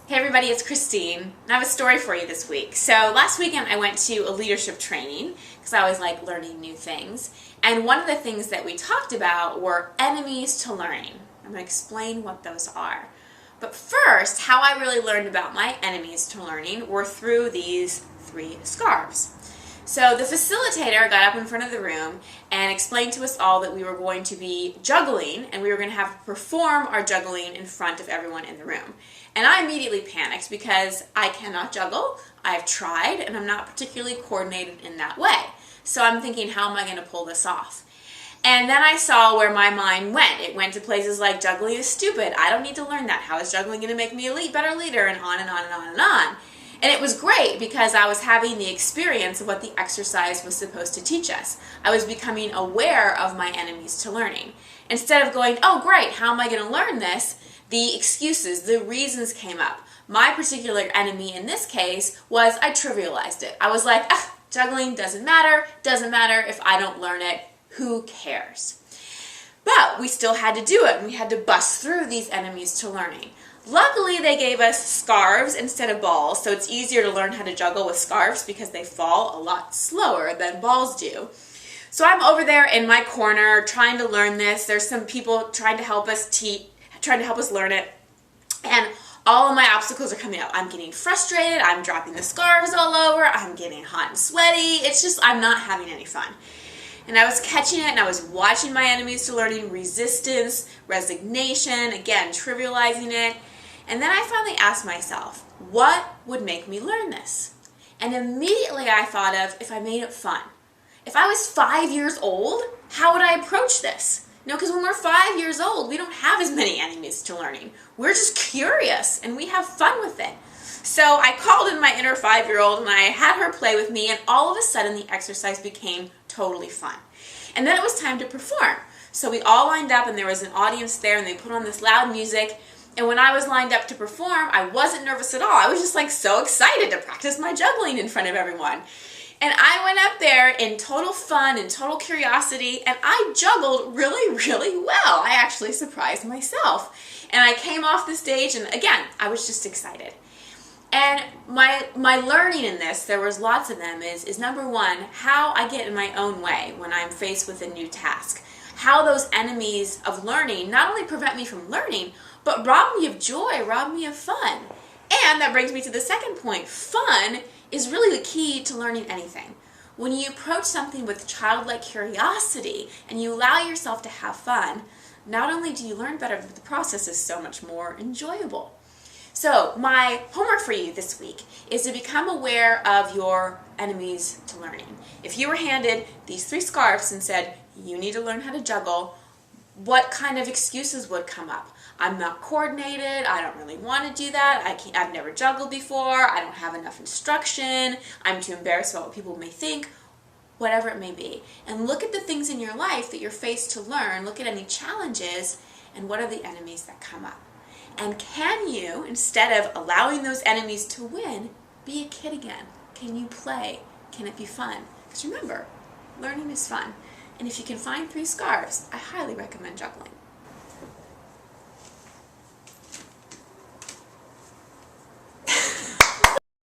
Hey everybody, it's Christine, and I have a story for you this week. So last weekend I went to a leadership training because I always like learning new things. And one of the things that we talked about were enemies to learning. I'm going to explain what those are. But first, how I really learned about my enemies to learning were through these 3 scarves. So the facilitator got up in front of the room and explained to us all that we were going to be juggling and we were going to have to perform our juggling in front of everyone in the room. And I immediately panicked because I cannot juggle. I've tried and I'm not particularly coordinated in that way. So I'm thinking, how am I going to pull this off? And then I saw where my mind went. It went to places like juggling is stupid. I don't need to learn that. How is juggling going to make me a better leader? And on and on and on and on. And it was great because I was having the experience of what the exercise was supposed to teach us. I was becoming aware of my enemies to learning. Instead of going, oh great, how am I going to learn this? The excuses, the reasons came up. My particular enemy in this case was I trivialized it. I was like, juggling doesn't matter if I don't learn it, who cares? But we still had to do it and we had to bust through these enemies to learning. Luckily, they gave us scarves instead of balls, so it's easier to learn how to juggle with scarves because they fall a lot slower than balls do. So I'm over there in my corner trying to learn this. There's some people trying to help us learn it, and all of my obstacles are coming up. I'm getting frustrated, I'm dropping the scarves all over, I'm getting hot and sweaty. It's just, I'm not having any fun. And I was catching it and I was watching my enemies to learning, resistance, resignation, again, trivializing it. And then I finally asked myself, what would make me learn this? And immediately I thought of if I made it fun. If I was 5 years old, how would I approach this? Because when we're 5 years old, we don't have as many enemies to learning. We're just curious and we have fun with it. So I called in my inner 5-year-old and I had her play with me, and all of a sudden the exercise became totally fun. And then it was time to perform. So we all lined up and there was an audience there and they put on this loud music. And when I was lined up to perform, I wasn't nervous at all. I was just like so excited to practice my juggling in front of everyone. And I went up there in total fun and total curiosity, and I juggled really, really well. I actually surprised myself. And I came off the stage, and again, I was just excited. And my learning in this, there was lots of them, is number one, how I get in my own way when I'm faced with a new task. How those enemies of learning not only prevent me from learning, but rob me of joy, rob me of fun. And that brings me to the second point. Fun is really the key to learning anything. When you approach something with childlike curiosity and you allow yourself to have fun, not only do you learn better, but the process is so much more enjoyable. So my homework for you this week is to become aware of your enemies to learning. If you were handed these 3 scarves and said, you need to learn how to juggle, what kind of excuses would come up? I'm not coordinated, I don't really want to do that, I've never juggled before, I don't have enough instruction, I'm too embarrassed about what people may think, whatever it may be. And look at the things in your life that you're faced to learn, look at any challenges, and what are the enemies that come up. And can you, instead of allowing those enemies to win, be a kid again? Can you play? Can it be fun? Because remember, learning is fun. And if you can find 3 scarves, I highly recommend juggling.